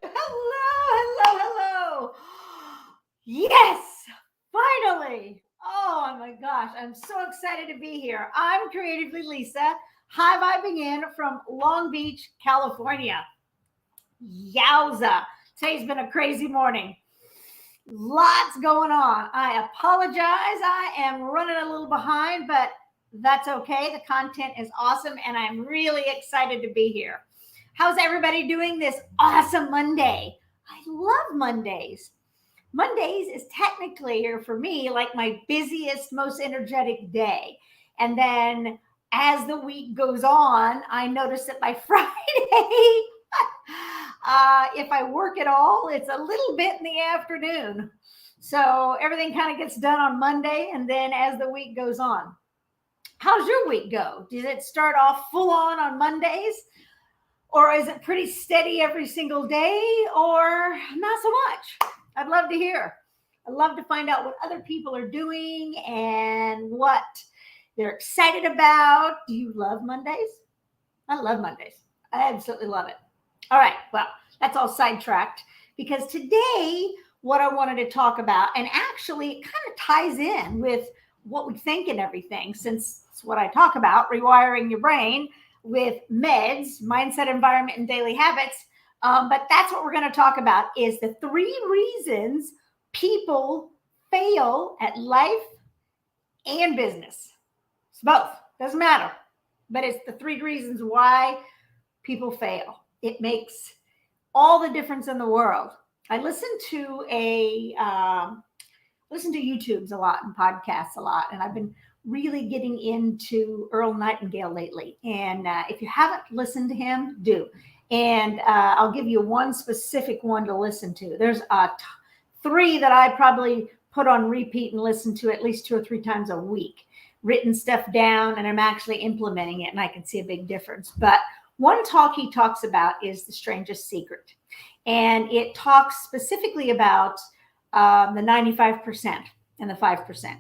Hello. Yes, finally. Oh my gosh, I'm so excited to be here. I'm Creatively Lisa, high vibing in from Long Beach, California. Yowza. Today's been a crazy morning. Lots going on. I apologize. I am running a little behind, but that's okay. The content is awesome, and I'm really excited to be here. How's everybody doing this awesome Monday? I love Mondays. Mondays is technically, or for me, like my busiest, most energetic day. And then as the week goes on, I notice that by Friday, if I work at all, it's a little bit in the afternoon. So everything kind of gets done on Monday, and then as the week goes on. How's your week go? Does it start off full on Mondays? Or is it pretty steady every single day? Or not so much? I'd love to hear. I'd love to find out what other people are doing and what they're excited about. Do you love Mondays? I love Mondays. I absolutely love it. All right, well, that's all sidetracked because today, what I wanted to talk about, and actually it kind of ties in with what we think and everything, since it's what I talk about, rewiring your brain with meds, mindset, environment, and daily habits. But that's what we're going to talk about is the 3 reasons people fail at life and business. It's both. Doesn't matter. But it's the 3 reasons why people fail. It makes all the difference in the world. I listen to YouTubes a lot and podcasts a lot, and I've been really getting into Earl Nightingale lately. And if you haven't listened to him, do. And I'll give you one specific one to listen to. There's 3 that I probably put on repeat and listen to at least 2 or 3 times a week. Written stuff down, and I'm actually implementing it, and I can see a big difference. But one talk he talks about is The Strangest Secret. And it talks specifically about the 95% and the 5%.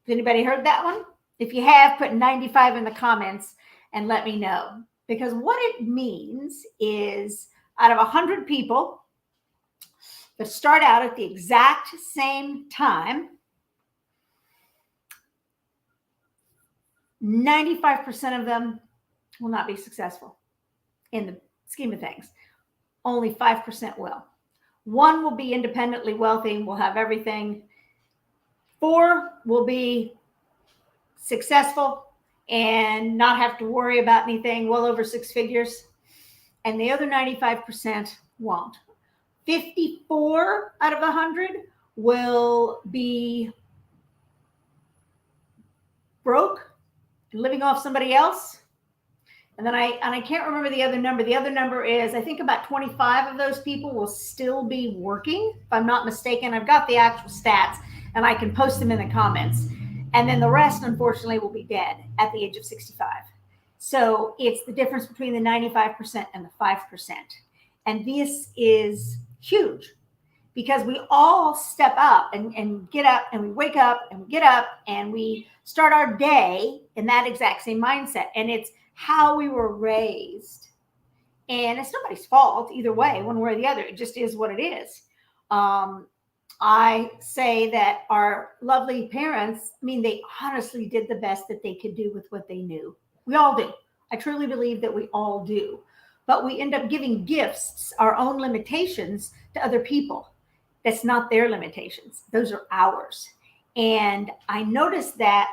Has anybody heard that one? If you have, put 95 in the comments and let me know. Because what it means is out of 100 people that start out at the exact same time, 95% of them will not be successful in the scheme of things. Only 5% will. 1 will be independently wealthy and will have everything. 4 will be successful and not have to worry about anything, well over 6 figures. And the other 95% won't. 54 out of 100 will be broke, living off somebody else. And then I can't remember the other number. The other number is, I think about 25 of those people will still be working, if I'm not mistaken. I've got the actual stats, and I can post them in the comments. And then the rest, unfortunately, will be dead at the age of 65. So it's the difference between the 95% and the 5%. And this is huge because we all step up and get up, and we wake up and we get up and we start our day in that exact same mindset. And it's how we were raised. And it's nobody's fault either way, one way or the other. It just is what it is. I say that our lovely parents, they honestly did the best that they could do with what they knew. We all do. I truly believe that we all do. But we end up giving gifts, our own limitations, to other people. That's not their limitations. Those are ours. And I noticed that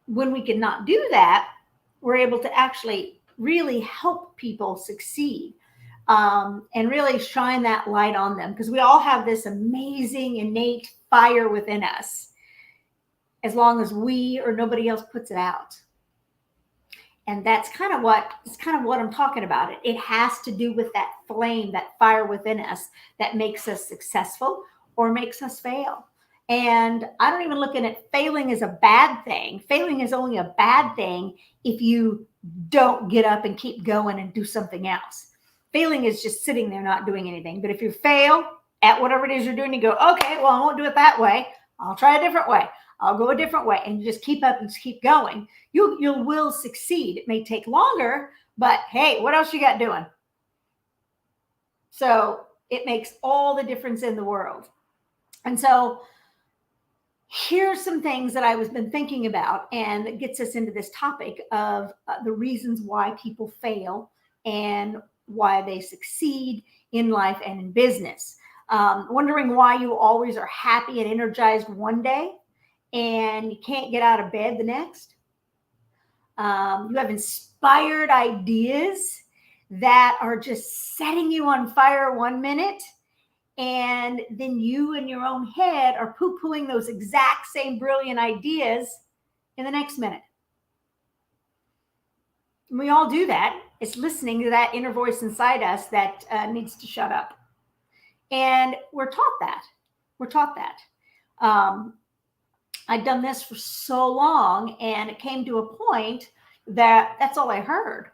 when we cannot do that, we're able to actually really help people succeed. And really shine that light on them, because we all have this amazing innate fire within us, as long as we or nobody else puts it out. And that's kind of what I'm talking about. It has to do with that flame, that fire within us that makes us successful or makes us fail. And I don't even look at it failing as a bad thing. Failing is only a bad thing if you don't get up and keep going and do something else. Failing is just sitting there not doing anything. But if you fail at whatever it is you're doing, you go, okay, well, I won't do it that way. I'll try a different way. I'll go a different way. And you just keep up and just keep going. You will succeed. It may take longer, but hey, what else you got doing? So it makes all the difference in the world. And so here's some things that I was been thinking about, and that gets us into this topic of the reasons why people fail and why they succeed in life and in business. Wondering why you always are happy and energized one day and you can't get out of bed the next. You have inspired ideas that are just setting you on fire one minute, and then you in your own head are poo-pooing those exact same brilliant ideas in the next minute. And we all do that. It's listening to that inner voice inside us that needs to shut up. And we're taught that. I'd done this for so long, and it came to a point that that's all I heard.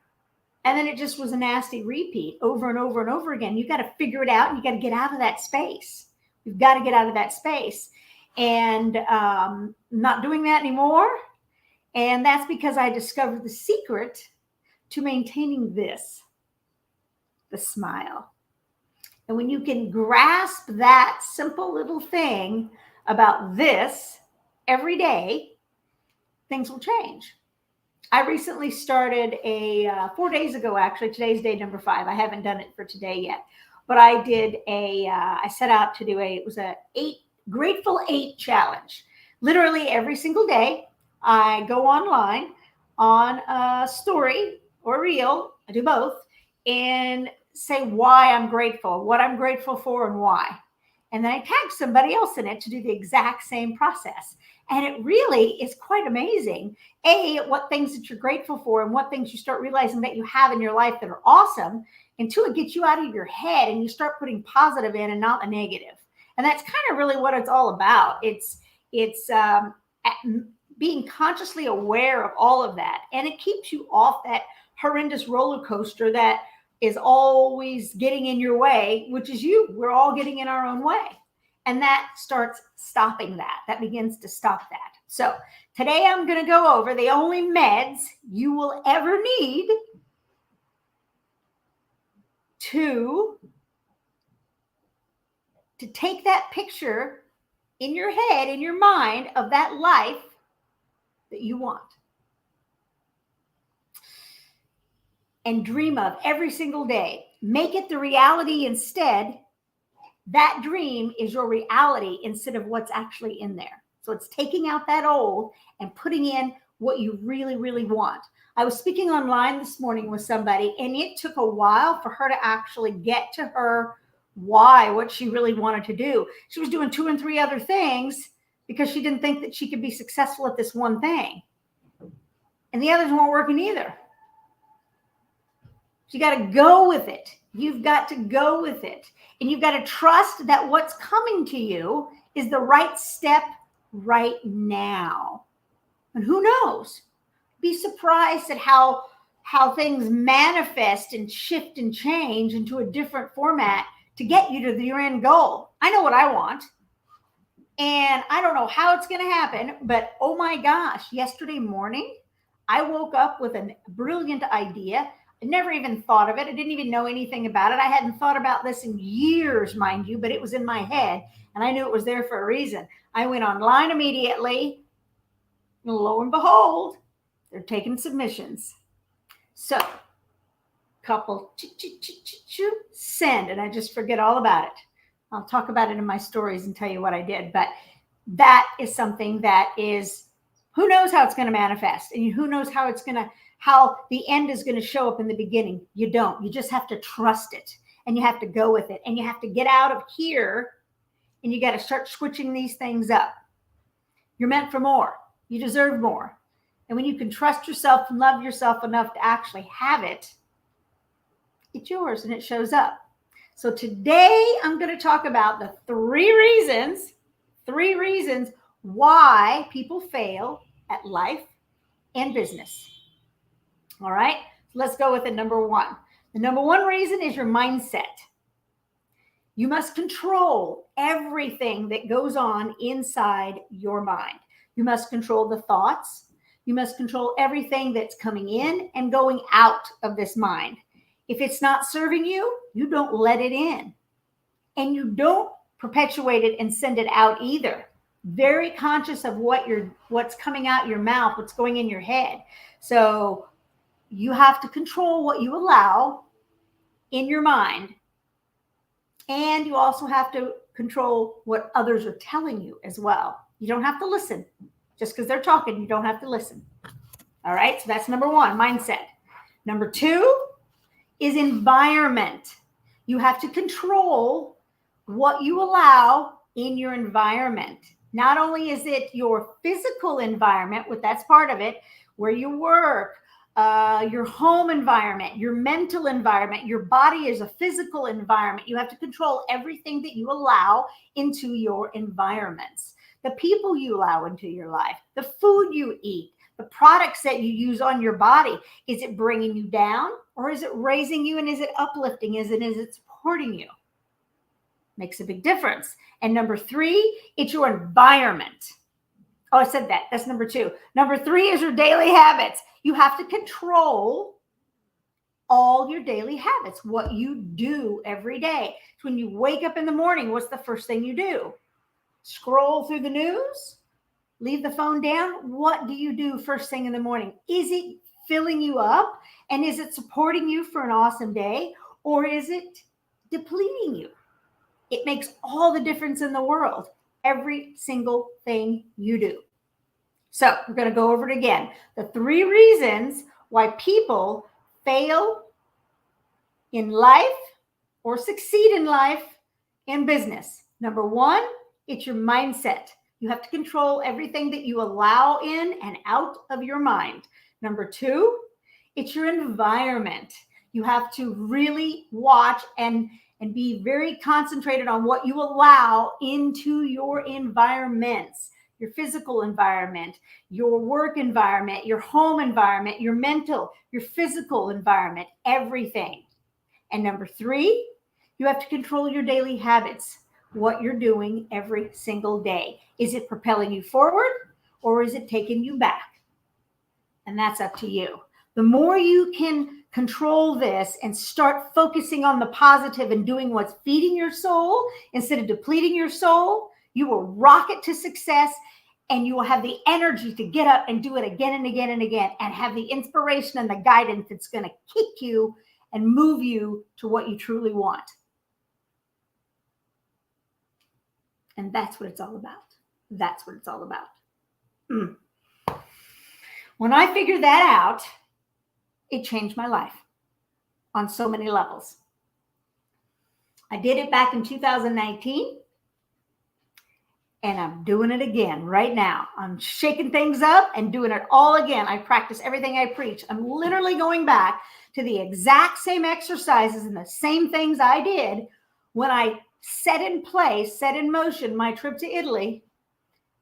And then it just was a nasty repeat over and over and over again. You got to figure it out, and you got to get out of that space. You've got to get out of that space. And not doing that anymore. And that's because I discovered the secret to maintaining this, the smile. And when you can grasp that simple little thing about this every day, things will change. I recently started 4 days ago, actually. Today's day number 5. I haven't done it for today yet, but I did I set out to do it was a Grateful 8 challenge. Literally every single day, I go online on a story or reel, I do both, and say why I'm grateful, what I'm grateful for, and why. And then I tag somebody else in it to do the exact same process. And it really is quite amazing. What things that you're grateful for and what things you start realizing that you have in your life that are awesome. And 2, it gets you out of your head and you start putting positive in and not the negative. And that's kind of really what it's all about. It's being consciously aware of all of that. And it keeps you off that horrendous roller coaster that is always getting in your way, which is you. We're all getting in our own way. And that starts stopping that. That begins to stop that. So today I'm going to go over the only meds you will ever need to take that picture in your head, in your mind, of that life that you want. And dream of every single day. Make it the reality instead. That dream is your reality instead of what's actually in there. So it's taking out that old and putting in what you really, really want. I was speaking online this morning with somebody, and it took a while for her to actually get to her why, what she really wanted to do. She was doing 2 and 3 other things because she didn't think that she could be successful at this one thing. And the others weren't working either. You got to go with it. You've got to go with it. And you've got to trust that what's coming to you is the right step right now. And who knows? Be surprised at how things manifest and shift and change into a different format to get you to your end goal. I know what I want. And I don't know how it's going to happen, but oh my gosh, yesterday morning, I woke up with a brilliant idea. I never even thought of it. I didn't even know anything about it. I hadn't thought about this in years, mind you, but it was in my head and I knew it was there for a reason. I went online immediately. And lo and behold, they're taking submissions. So, couple, send, and I just forget all about it. I'll talk about it in my stories and tell you what I did. But that is something that is, who knows how it's going to manifest, and who knows how the end is going to show up in the beginning. You don't. You just have to trust it, and you have to go with it, and you have to get out of here, and you got to start switching these things up. You're meant for more. You deserve more. And when you can trust yourself and love yourself enough to actually have it, it's yours and it shows up. So today I'm going to talk about the 3 reasons why people fail at life and business. All right, so let's go with it. Number 1. The number 1 reason is your mindset. You must control everything that goes on inside your mind. You must control the thoughts. You must control everything that's coming in and going out of this mind. If it's not serving you, you don't let it in. And you don't perpetuate it and send it out either. Very conscious of what's coming out your mouth, what's going in your head. So you have to control what you allow in your mind. And you also have to control what others are telling you as well. You don't have to listen. Just because they're talking, you don't have to listen. All right, so that's number one, mindset. Number two is environment. You have to control what you allow in your environment. Not only is it your physical environment, that's part of it, where you work, your home environment, your mental environment, your body is a physical environment. You have to control everything that you allow into your environments. The people you allow into your life, the food you eat, the products that you use on your body. Is it bringing you down, or is it raising you, and is it uplifting? Is it supporting you? Makes a big difference. And number three, it's your environment. Oh, I said that. That's number two. Number three is your daily habits. You have to control all your daily habits, what you do every day. So when you wake up in the morning, what's the first thing you do? Scroll through the news? Leave the phone down? What do you do first thing in the morning? Is it filling you up? And is it supporting you for an awesome day? Or is it depleting you? It makes all the difference in the world. Every single thing you do. So we're going to go over it again. The 3 reasons why people fail in life or succeed in life and business. Number 1, it's your mindset. You have to control everything that you allow in and out of your mind. Number 2, it's your environment. You have to really watch and be very concentrated on what you allow into your environments, your physical environment, your work environment, your home environment, your mental, your physical environment, everything. And number 3, you have to control your daily habits, what you're doing every single day. Is it propelling you forward, or is it taking you back? And that's up to you. The more you can control this and start focusing on the positive and doing what's feeding your soul instead of depleting your soul, you will rocket to success, and you will have the energy to get up and do it again and again and again, and have the inspiration and the guidance that's going to kick you and move you to what you truly want. And that's what it's all about. That's what it's all about. When I figured that out, it changed my life on so many levels. I did it back in 2019, and I'm doing it again right now. I'm shaking things up and doing it all again. I practice everything I preach. I'm literally going back to the exact same exercises and the same things I did when I set in motion my trip to Italy.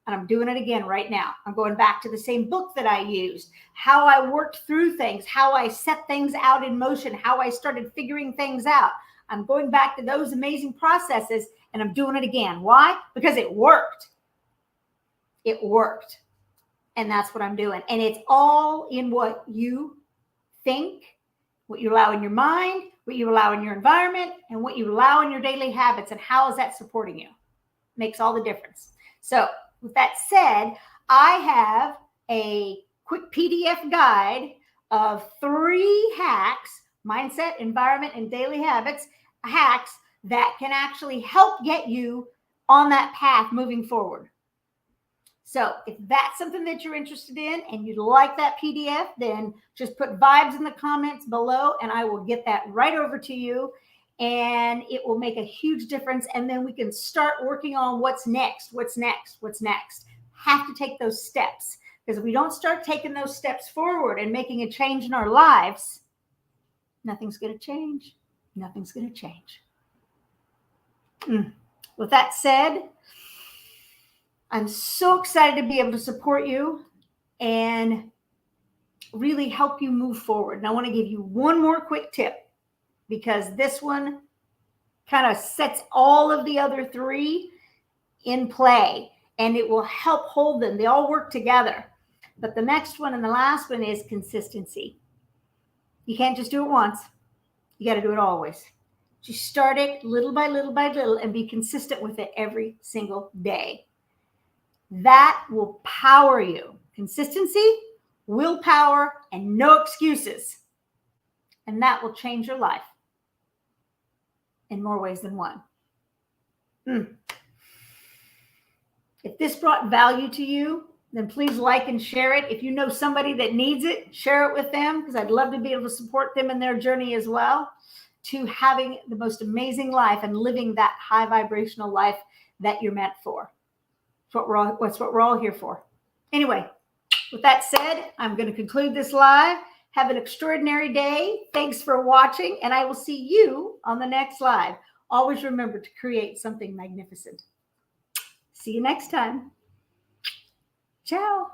And I'm doing it again right now. I'm going back to the same book that I used, how I worked through things, how I set things out in motion, how I started figuring things out. I'm going back to those amazing processes, and I'm doing it again. Why? Because it worked. It worked. And that's what I'm doing. And it's all in what you think, what you allow in your mind, what you allow in your environment, and what you allow in your daily habits, and how is that supporting you? Makes all the difference. So with that said, I have a quick PDF guide of 3 hacks, mindset, environment, and daily habits, hacks that can actually help get you on that path moving forward. So if that's something that you're interested in and you'd like that PDF, then just put vibes in the comments below, and I will get that right over to you. And it will make a huge difference. And then we can start working on what's next. Have to take those steps, because if we don't start taking those steps forward and making a change in our lives, nothing's going to change. Nothing's going to change. With that said, I'm so excited to be able to support you and really help you move forward. And I want to give you one more quick tip, because this one kind of sets all of the other 3 in play, and it will help hold them. They all work together. But the next one and the last one is consistency. You can't just do it once. You got to do it always. Just start it little by little by little and be consistent with it every single day. That will power you. Consistency, willpower, and no excuses. And that will change your life in more ways than one. If this brought value to you, then please like and share it. If you know somebody that needs it, share it with them, because I'd love to be able to support them in their journey as well to having the most amazing life and living that high vibrational life that you're meant for. That's what we're all here for. Anyway, with that said, I'm going to conclude this live. Have an extraordinary day. Thanks for watching, and I will see you on the next live. Always remember to create something magnificent. See you next time. Ciao.